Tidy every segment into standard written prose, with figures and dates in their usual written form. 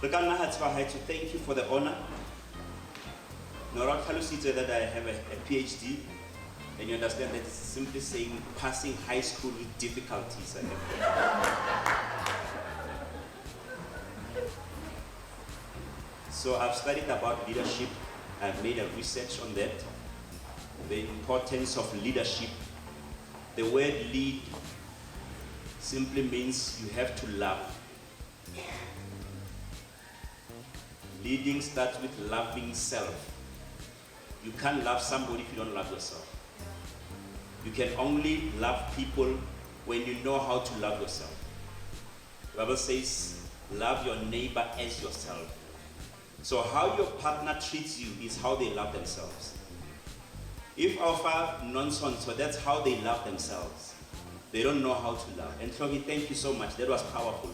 Thank you for the honor. Nora said that I have a PhD, and you understand that it's simply saying passing high school with difficulties. So I've studied about leadership. I've made a research on that. The importance of leadership. The word lead simply means you have to love. Leading starts with loving self. You can't love somebody if you don't love yourself. You can only love people when you know how to love yourself. The Bible says, love your neighbor as yourself. So how your partner treats you is how they love themselves. If our nonsense, so that's how they love themselves. They don't know how to love. And so thank you so much. That was powerful.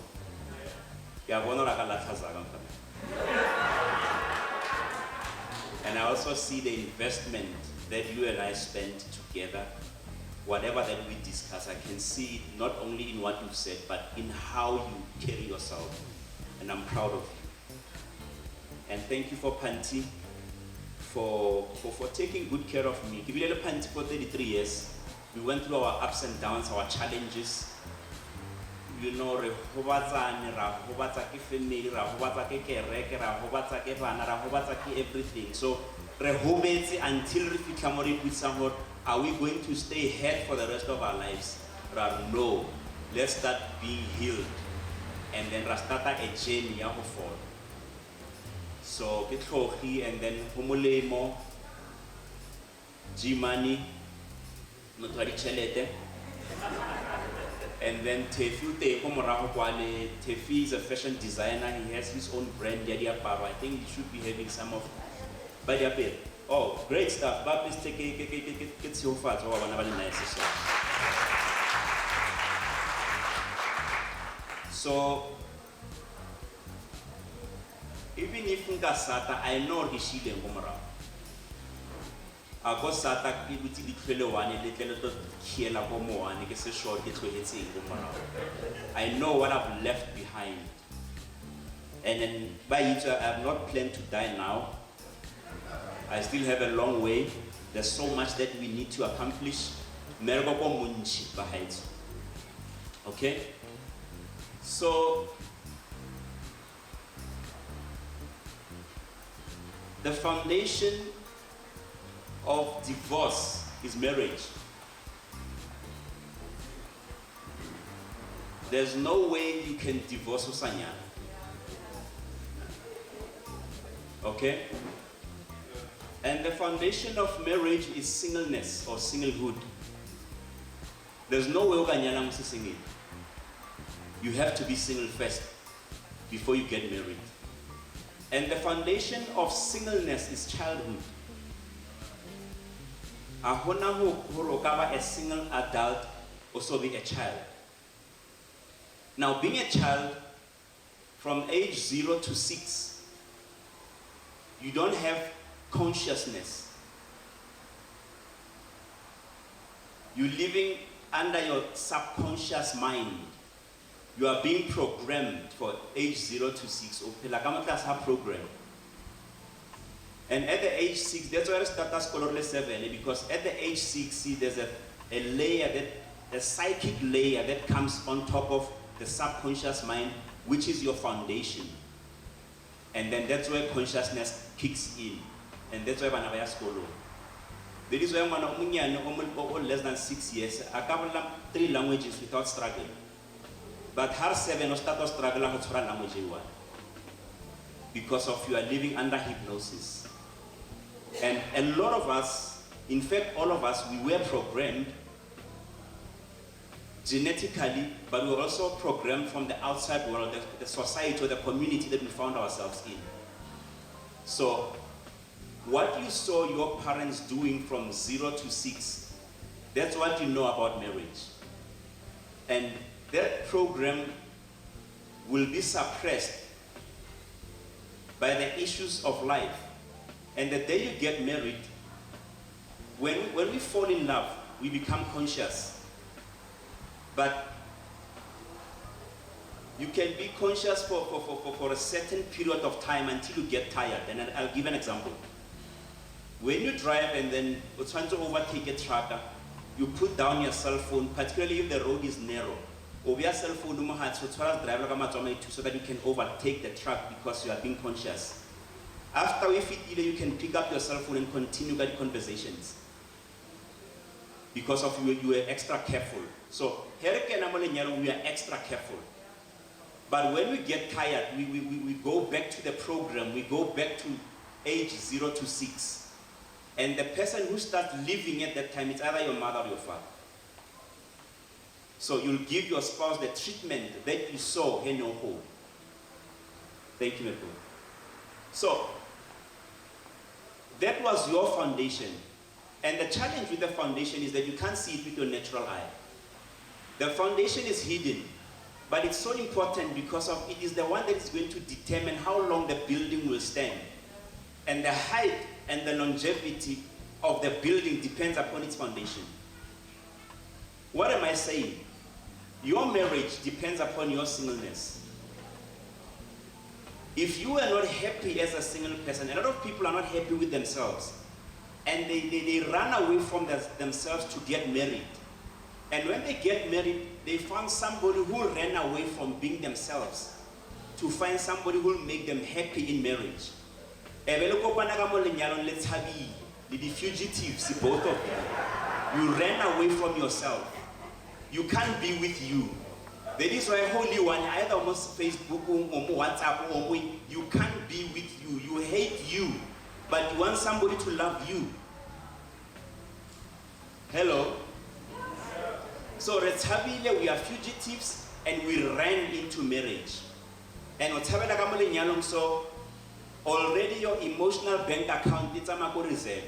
And I also see the investment that you and I spent together. Whatever that we discuss, I can see it not only in what you've said, but in how you carry yourself. And I'm proud of you. And thank you for Panti for taking good care of me. Give you Panti for 33 years. We went through our ups and downs, our challenges. You know, everything. So until are we going to stay here for the rest of our lives? No. Let's start being healed. And then start a journey of fall. So get holy and then humulemo, G-money, notari chelete. And then Tefi is a fashion designer. He has his own brand, Paro. I think he should be having some of Badiapel. Oh, great stuff. But please take it so far. So even if Sata, I know he should be Gomara. I go Sata with the Kiloani, little Kiela Gomo, and it's a short get to hit in Gomara. I know what I've left behind. And then by it, I have not planned to die now. I still have a long way. There's so much that we need to accomplish. Okay? So, the foundation of divorce is marriage. There's no way you can divorce Usanya. Okay? And the foundation of marriage is singleness or singlehood. There's no way Ukanyana must sing it. You have to be single first before you get married. And the foundation of singleness is childhood. A single adult, also be a child. Now, being a child from age 0 to 6, you don't have consciousness. You're living under your subconscious mind. You are being programmed for age 0 to 6. Program. And at the age 6, that's why I started scholarly 7, because at the age 6, see, there's a layer, a psychic layer that comes on top of the subconscious mind, which is your foundation. And then that's where consciousness kicks in. And that's why I'm school. There is why I'm less than 6 years. I cover 3 languages without struggling. But her 7 or start to struggle with language one. Because of you are living under hypnosis. And a lot of us, in fact all of us, we were programmed genetically, but we were also programmed from the outside world, the society or the community that we found ourselves in. So what you saw your parents doing from 0 to 6, that's what you know about marriage. And that program will be suppressed by the issues of life. And the day you get married, when we fall in love, we become conscious. But You can be conscious for a certain period of time until you get tired. And I'll give an example. When you drive and then you're trying to overtake a truck, you put down your cell phone, particularly if the road is narrow. Or your cell phone so that you can overtake the truck because you are being conscious. After we fit, you can pick up your cell phone and continue the conversations. Because of you were extra careful. So here we are extra careful. But when we get tired, we go back to the program, we go back to age 0 to 6. And the person who starts living at that time, it's either your mother or your father. So you'll give your spouse the treatment that you saw in your home. Thank you, Nicole. So, that was your foundation. And the challenge with the foundation is that you can't see it with your natural eye. The foundation is hidden, but it's so important because of it is the one that is going to determine how long the building will stand. And the height and the longevity of the building depends upon its foundation. What am I saying? Your marriage depends upon your singleness. If you are not happy as a single person, a lot of people are not happy with themselves. And they run away from themselves to get married. And when they get married, they find somebody who ran away from being themselves to find somebody who will make them happy in marriage. The fugitives, both of them. You ran away from yourself. You can't be with you. That is why Holy One, either on Facebook or WhatsApp, you can't be with you. You hate you, but you want somebody to love you. Hello? So we are fugitives and we ran into marriage. And so already your emotional bank account is a reserve.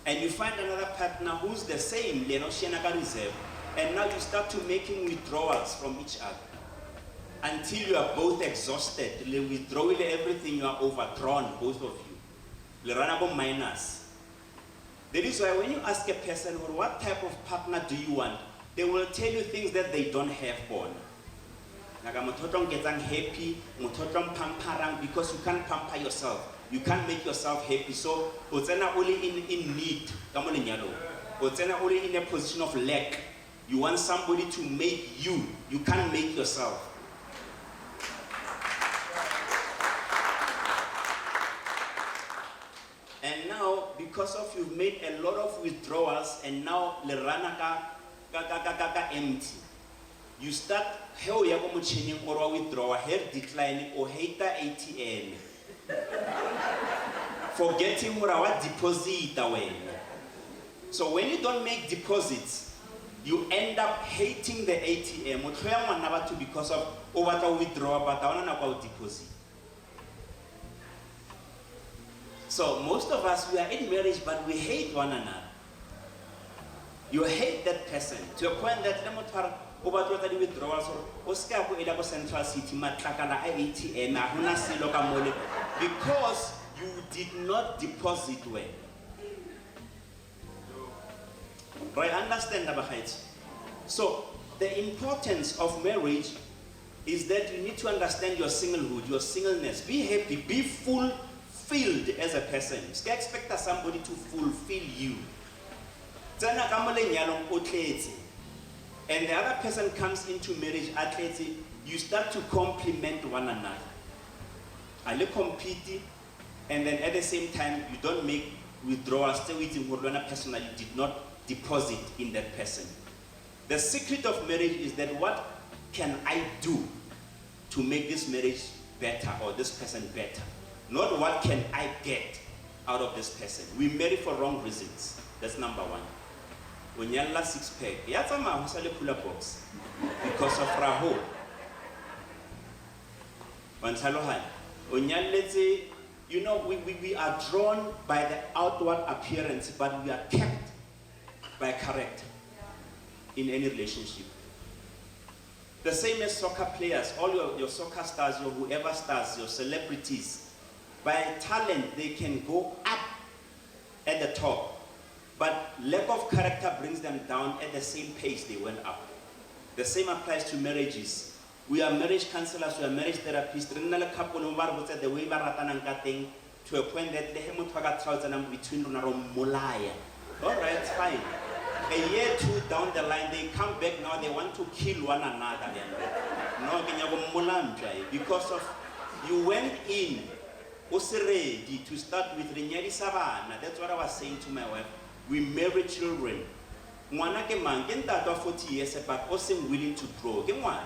And you find another partner who's the same, reserve. And now you start to making withdrawals from each other until you are both exhausted. Withdrawing everything, you are overdrawn, both of you. Minus. That is why when you ask a person, well, what type of partner do you want? They will tell you things that they don't have born. Happy, because you can't pamper yourself. You can't make yourself happy. So, only in need. Only in a position of lack. You want somebody to make you. You can't make yourself. And now, because of you've made a lot of withdrawals, and now Leranaka empty. You start how you go changing or withdraw, hair declining or hater ATM. Forgetting what our deposit away. So when you don't make deposits, you end up hating the ATM because of over withdrawal, but I want to deposit. So most of us, we are in marriage, but we hate one another. You hate that person to a point that over the withdrawals or Central City, ATM, because you did not deposit well. Right? Understand that? So the importance of marriage is that you need to understand your singlehood, your singleness. Be happy, be fulfilled as a person. You expect somebody to fulfill you. And the other person comes into marriage, you start to complement one another. And you compete, and then at the same time, you don't make withdrawals, stay waiting for one person that you did not deposit in that person. The secret of marriage is that what can I do to make this marriage better or this person better? Not what can I get out of this person. We marry for wrong reasons. That's number one. When you have 6 pack, you have to pull a box because of Raho. Let's say, you know, we are drawn by the outward appearance, but we are kept by character in any relationship. The same as soccer players, all your soccer stars, your whoever stars, your celebrities, by talent they can go up at the top, but lack of character brings them down at the same pace they went up. The same applies to marriages. We are marriage counselors, we are marriage therapists. Re na le couple no ba re botsa the way ba ratanang ka teng to a point that le he motho ga tshwaetsana between rona ro molaya. All right, it's fine. A year or two down the line, they come back now, they want to kill one another. No, because of you went in, ready to start with Renyadi Savana. That's what I was saying to my wife. We marry children. Mwana ke man, ke ntato 40 years but also willing to grow. Ke mwana.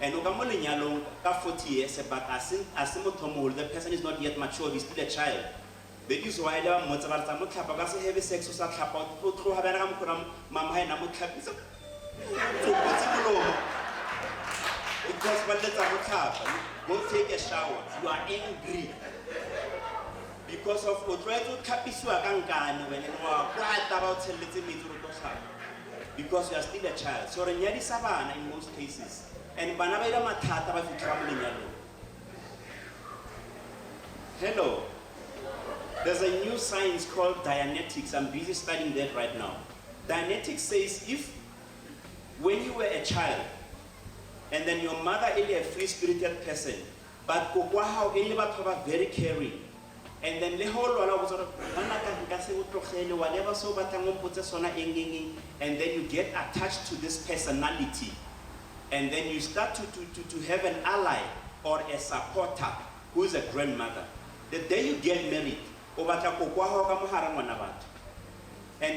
And ukamo lenyalo ka 40 years but asimo the person is not yet mature, he's still a child. That is why they are motivated to clap. Because they have sex with a clap out. To throw her around, Mamma and I'm clap. Because when the time clap, go take a shower. You are angry because of what try to capisu akangan when you are quiet about a little bit because you are still a child. So Renyadi Savana in most cases, and Banabeda Matata if you travel in yellow. Hello. There's a new science called Dianetics. I'm busy studying that right now. Dianetics says if when you were a child and then your mother is a free-spirited person, but how very caring, and then the whole was sort of whatever so and then you get attached to this personality, and then you start to have an ally or a supporter who is a grandmother. The day you get married, and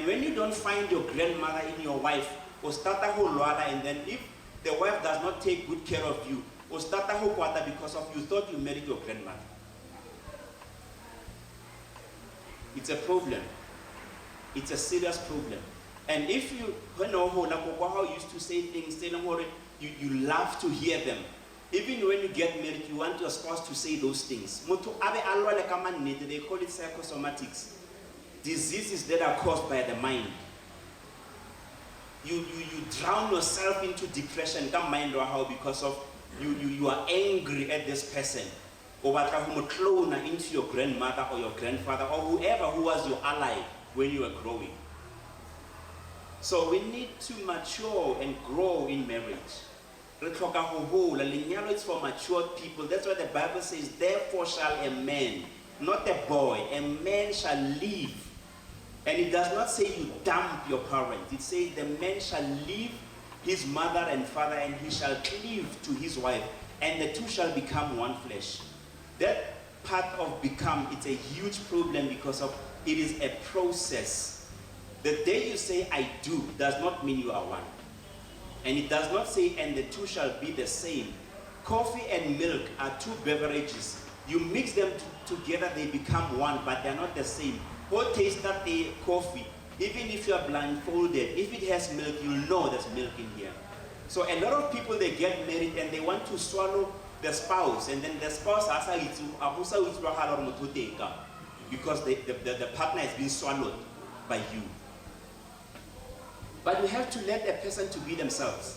when you don't find your grandmother in your wife, and then if the wife does not take good care of you, because of you thought you married your grandmother. It's a problem. It's a serious problem. And if you used to say things, you love to hear them. Even when you get married, you want your spouse to say those things. They call it psychosomatics. Diseases that are caused by the mind. You drown yourself into depression because of you are angry at this person. Or into your grandmother or your grandfather or whoever who was your ally when you were growing. So we need to mature and grow in marriage. It's for mature people. That's what the Bible says. Therefore shall a man, not a boy, a man shall leave. And it does not say you dump your parents. It says the man shall leave his mother and father and he shall cleave to his wife. And the two shall become one flesh. That part of become, it's a huge problem because of it is a process. The day you say I do does not mean you are one. And it does not say, and the two shall be the same. Coffee and milk are two beverages. You mix them together, they become one, but they're not the same. What taste that the coffee, even if you are blindfolded, if it has milk, you'll know there's milk in here. So a lot of people, they get married and they want to swallow the spouse, and then the spouse because the partner has been swallowed by you. But we have to let a person to be themselves,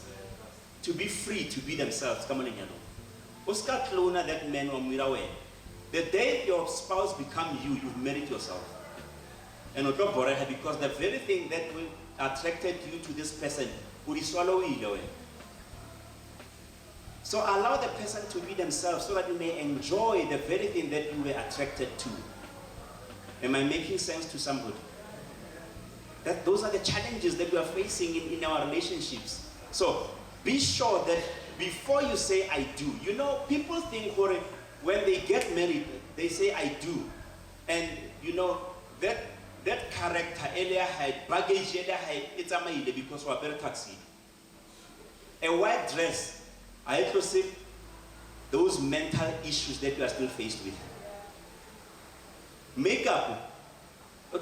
to be free to be themselves. Come on, Oscar Klona, that man or Mirawe. The day your spouse becomes you, you've married yourself. And because the very thing that will attracted you to this person will swallow you away. So allow the person to be themselves so that you may enjoy the very thing that you were attracted to. Am I making sense to somebody? That those are the challenges that we are facing in our relationships. So be sure that before you say I do, you know, people think when they get married, they say I do. And you know, that character, baggage, it's a because we're very taxi. A white dress, I perceive those mental issues that you are still faced with. Makeup. So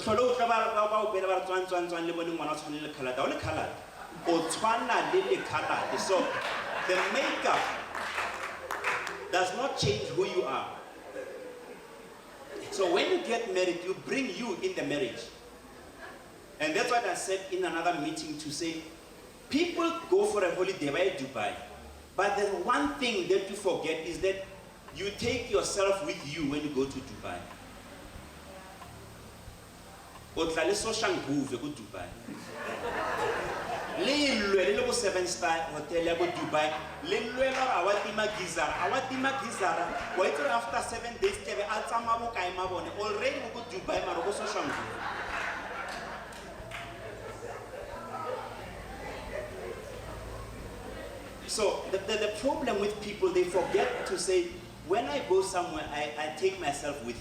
the makeup does not change who you are. So when you get married, you bring you in the marriage. And that's what I said in another meeting to say, people go for a holiday by Dubai. But the one thing that you forget is that you take yourself with you when you go to Dubai. Dubai. go 7-star hotel ya go Dubai le lwela awatima gizara wa itse after 7 days ke be a tsama bo kae mabone already go Dubai maro go social media. So the problem with people, they forget to say, when I go somewhere, I take myself with.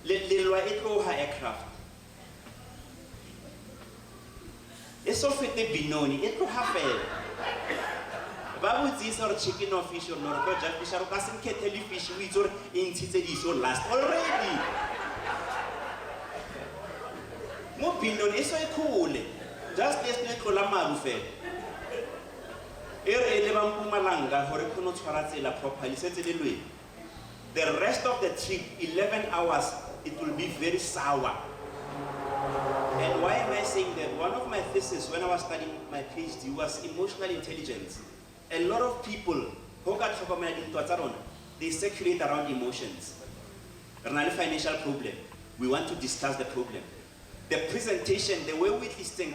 Lelwa etlo ha aircraft. Eso fete binoni, etlo ha fel. Ba botsi sa re chicken or fish or no go ja fish ro ka se nkethele fish o itse re intshitse diso last already. Mo binoni eso e cool. Just yesterday tlola maru fel. The rest of the trip, 11 hours, it will be very sour. And why am I saying that? One of my theses when I was studying my PhD was emotional intelligence. A lot of people, they circulate around emotions. Financial problem. We want to discuss the problem. The presentation, the way we listen,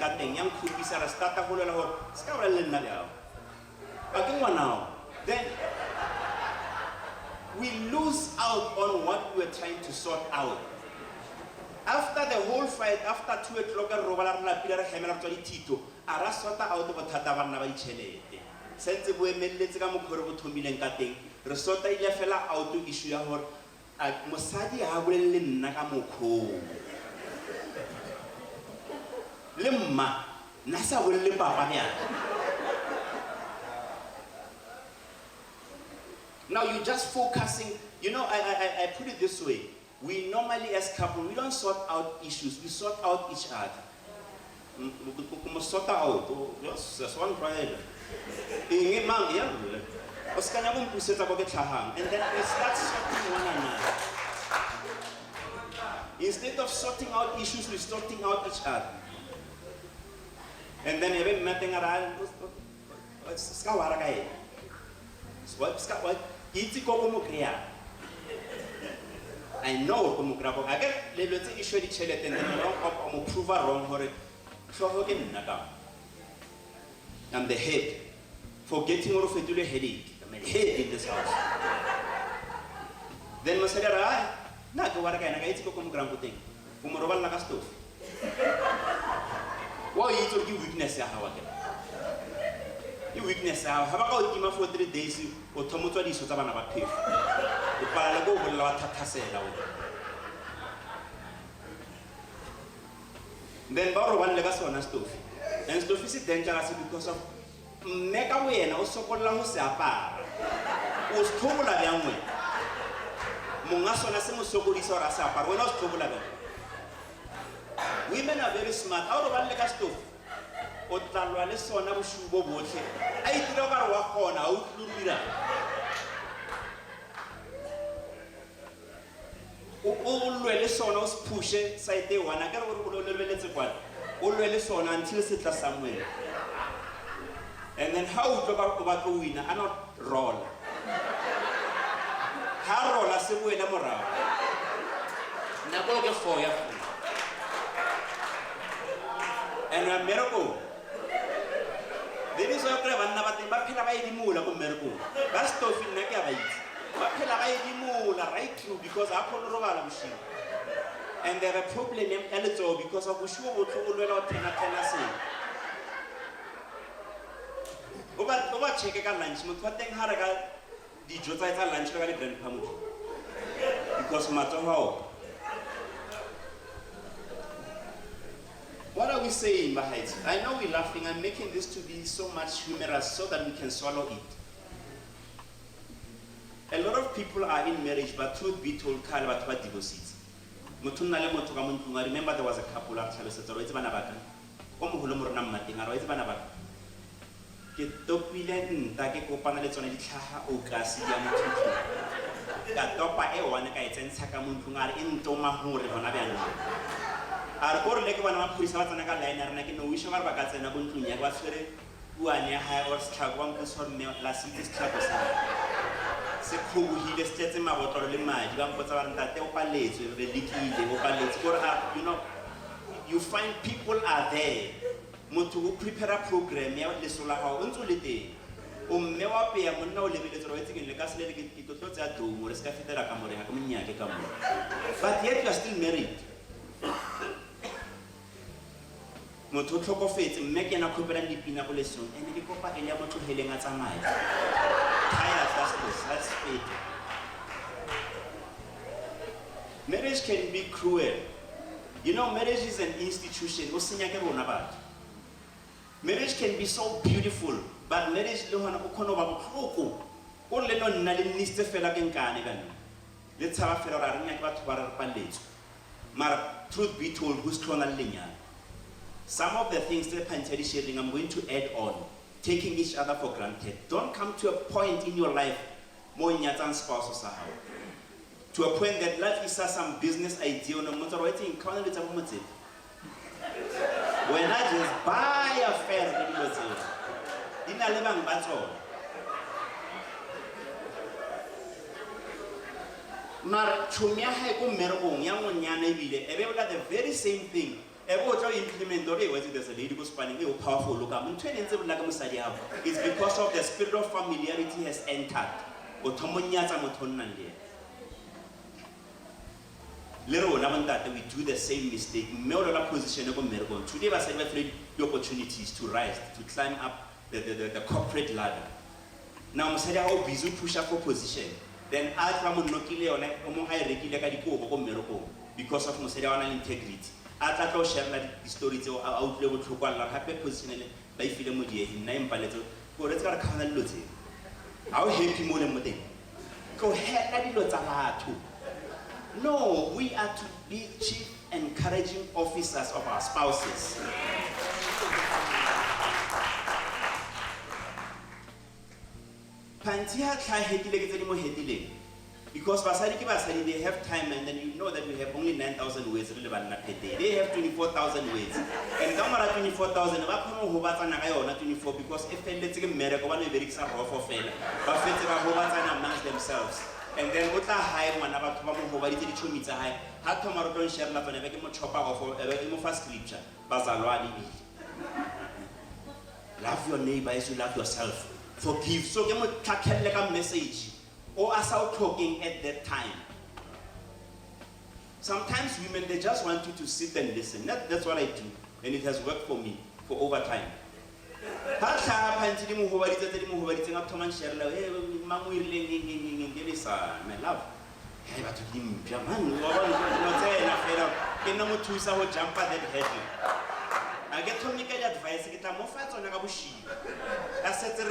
then we lose out on what we are trying to sort out. After the whole fight, after 2 o'clock, ara sota out of thata bana ba ditšhelete sentse bo emeletse ka mokhore bo thomileng ka teng re sota ile fela out issue ya hore mosadi ha bolelle nna ka mokho le mma na sa bolelle papa bya. Now you're just focusing, you know, I put it this way. We normally as couple, we don't sort out issues, we sort out each other. Sort out, yes, that's one problem. And then we start sorting one another. Instead of sorting out issues, we're sorting out each other. And then every meeting around, I know I get the issue the chele and then I'm prove wrong for it. I'm the head. Forgetting all of it to the headache. I'm the head in this house. Then Masada, not to what I can get to come ground thing. Umoroval Nagasto. Why you told you weakness, how you weakness, how about him for 3 days or Tomoto is what about pay. The Palago will not have then borrow one legacy on a stove. And stove is dangerous because of mega way and also called Lamusapa was Tomola young way. Mungasona Soguri or Asapa, we're not Tomola. Women are very smart. Out of one legacy stove. Otalwale sona bushubo boche. I did over walk on out Lumira. Always sonos push it, say they want. I got always son until sit somewhere. And then how to about the winner? I not roll. How roll as a winner morale. Now go for you. And a miracle. There is a clever Nabati Mapila Mula Miracle. That's to feel like a right through because I put a machine. And there are a problem because of Bushu or Tennessee. Over check a lunch, but then Haraga the Jota lunch because matter how. What are we saying, Bahait? I know we're laughing. I'm making this to be so much humorous so that we can swallow it. A lot of people are in marriage, but truth be told, divorces. I remember there was a couple actually said, "It's Banabaka." You know, you find people are there, motho o prepare program ya leso la gago ntse o le teng o mme wa peya monna o lebeletse re wetse ke le ka se le ke tlo tsa domo re ska fetela ka more ha ka monyake ka mo but yet you are still married motho o tlhokofetse mme ke na khopela dipina go lesong ene ke kopa ele ya motho heleng a tsamaya that's it. Marriage can be cruel. You know, marriage is an institution. Marriage can be so beautiful, but marriage truth be told, some of the things that I'm going to add on, taking each other for granted. Don't come to a point in your life more in your spouse or to a point that life is some business idea on a motor waiting counter with a moment. When I just buy a fair in a living battle. Mar chumia heko merong yang nyane bile ebe the very same thing. Ebe o implement ore was there's a lady who's spanning a powerful look up. It's because of the spirit of familiarity has entered. Little that we do the same mistake. Position today was the opportunities to rise, to climb up the corporate ladder. Now I'm how busy push up for position. Then I come because of integrity. I thought share the stories or outlet with happy position by film in name paleto. Let's got a canal. How happy more than go ahead, no, we are to be chief encouraging officers of our spouses. Because they have time, and then you know that we have only 9,000 words per day. They have 24,000 words. And come around 24,000, because if they let them marry, one very amongst themselves. And then what high one about high, how tomorrow don't share nothing, and make chopper of a scripture. Love your neighbor as you love yourself. Forgive. So give a message. Or as out talking at that time. Sometimes women, they just want you to sit and listen. That's what I do. And it has worked for me for over time. My love. I get to make advice. I said to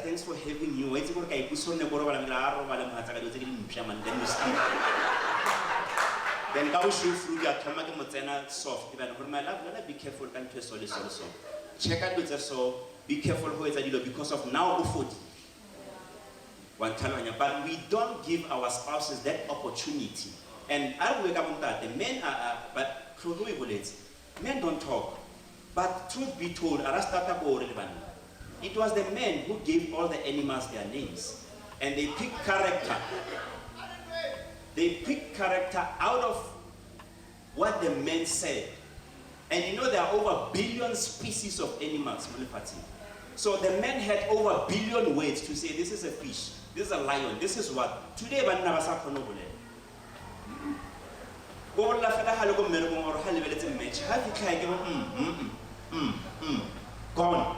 thanks for having you. Then go show through your tomato soft. My love, be careful and to so. Check out with the soul. Be careful who is a little because of now food. But we don't give our spouses that opportunity. And I will come on that. The men are but men don't talk. But truth be told, it was the men who gave all the animals their names. And they picked character. They picked character out of what the men said. And you know there are over a billion species of animals. So the men had over a billion words to say this is a fish, this is a lion, this is what. Today, gone.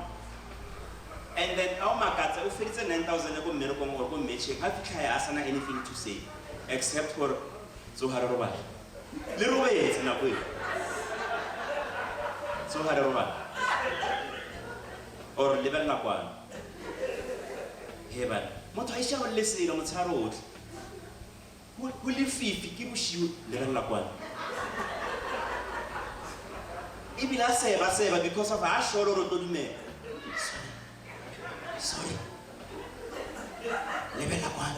And then our markets, if it's a 9,000 or matching, have to anything to say except for Zoharawa. Little ways in a way. Zoharawa or Liban Lapan. Heaven. Motaisha will listen on the road. Will you feel if you Liban Lapan? If I say, because of our shoulder to the man. Sorry. Level up one.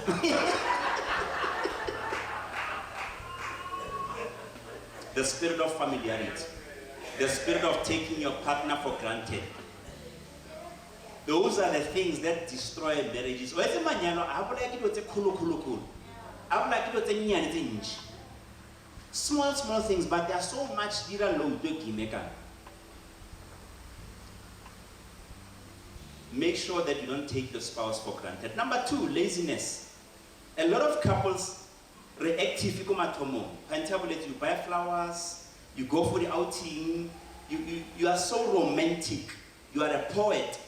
The spirit of familiarity. The spirit of taking your partner for granted. Those are the things that destroy marriages. I would like it to cool. I would like it to Small things, but there are so much dira load to Kimeka. Make sure that you don't take your spouse for granted. Number 2, laziness. A lot of couples reactive, you buy flowers, you go for the outing, you are so romantic, you are a poet.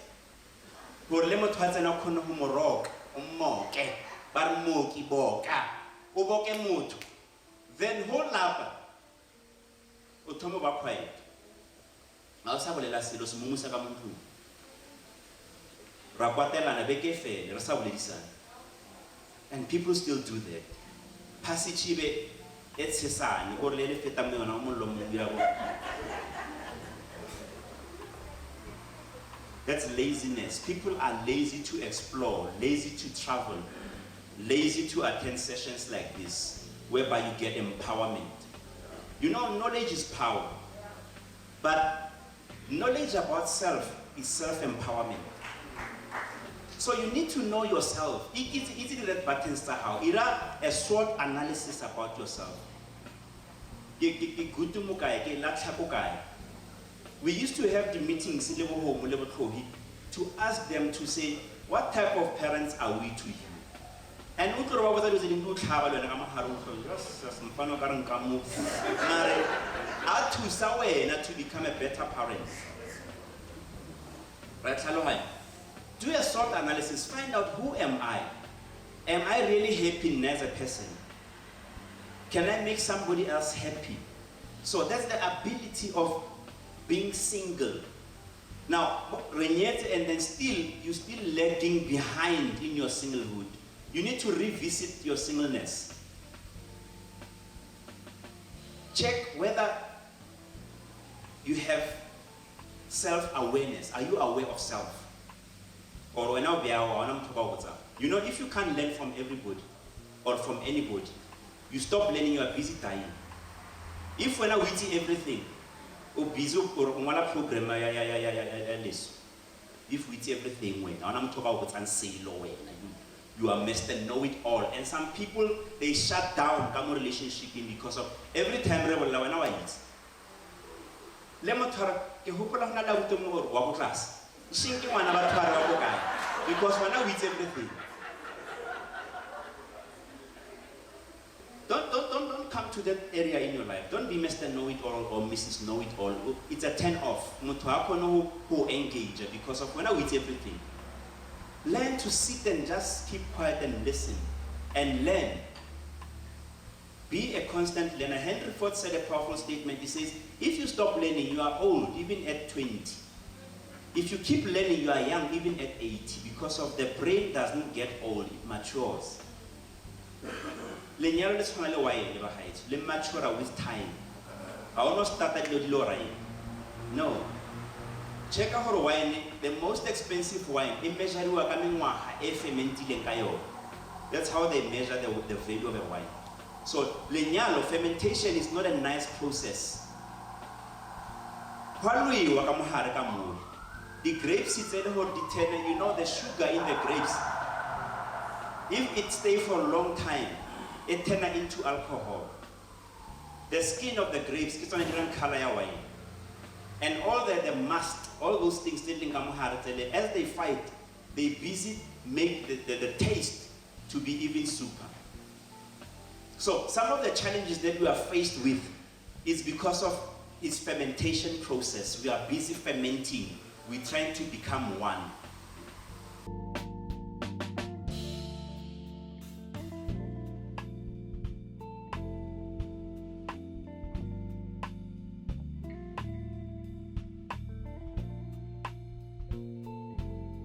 Then hold up. Utomo ba quiet. Mausa bolela selo se mumusa ka muntu. Ra kwatela na beke fele, re sa boledisana. And people still do that. Pasichibe etsesane go le feta me yona mo lo mo ya go. That's laziness. People are lazy to explore, lazy to travel, lazy to attend sessions like this, whereby you get empowerment. You know, knowledge is power. But knowledge about self is self-empowerment. So you need to know yourself. It's easy to let buttons to how. It's a short analysis about yourself. We used to have the meetings in home to ask them to say, what type of parents are we to you? And we could always do to become a better parent. Right? Do a short analysis, find out who am I? Am I really happy as a person? Can I make somebody else happy? So that's the ability of being single. Now, and then you're still lagging behind in your singlehood. You need to revisit your singleness. Check whether you have self-awareness. Are you aware of self? Or when you know, if you can't learn from everybody or from anybody, you stop learning, you are busy dying. If when I witty everything, or busy or one program, if we see everything when I'm talking about what's unsailor, you are messed and know it all. And some people, they shut down come relationship in because of every time they will when I eat. Because when I eat everything. Don't come to that area in your life. Don't be Mr. Know-it-all or Mrs. Know-it-all. It's a turn off. Who engage because of when I eat everything. Learn to sit and just keep quiet and listen and learn. Be a constant learner. Henry Ford said a powerful statement. He says, if you stop learning, you are old, even at 20. If you keep learning, you are young, even at 80, because of the brain doesn't get old, it matures. Lenyalo le tshwana le wine le ba haitse le mature with time. I almost started dilo di lo right. No. Check out for wine, the most expensive wine, e measure ka mengwaga e fermentileng ka yona. That's how they measure the value of a wine. So lenyalo fermentation is not a nice process. Hwaluiwa ka mohare ka mo. The grapes it's a whole determine, you know the sugar in the grapes. If it stays for a long time, it turns into alcohol. The skin of the grapes is on a different color of wine. And all the must, all those things, as they fight, they busy make the taste to be even super. So some of the challenges that we are faced with is because of its fermentation process. We are busy fermenting. We're trying to become one.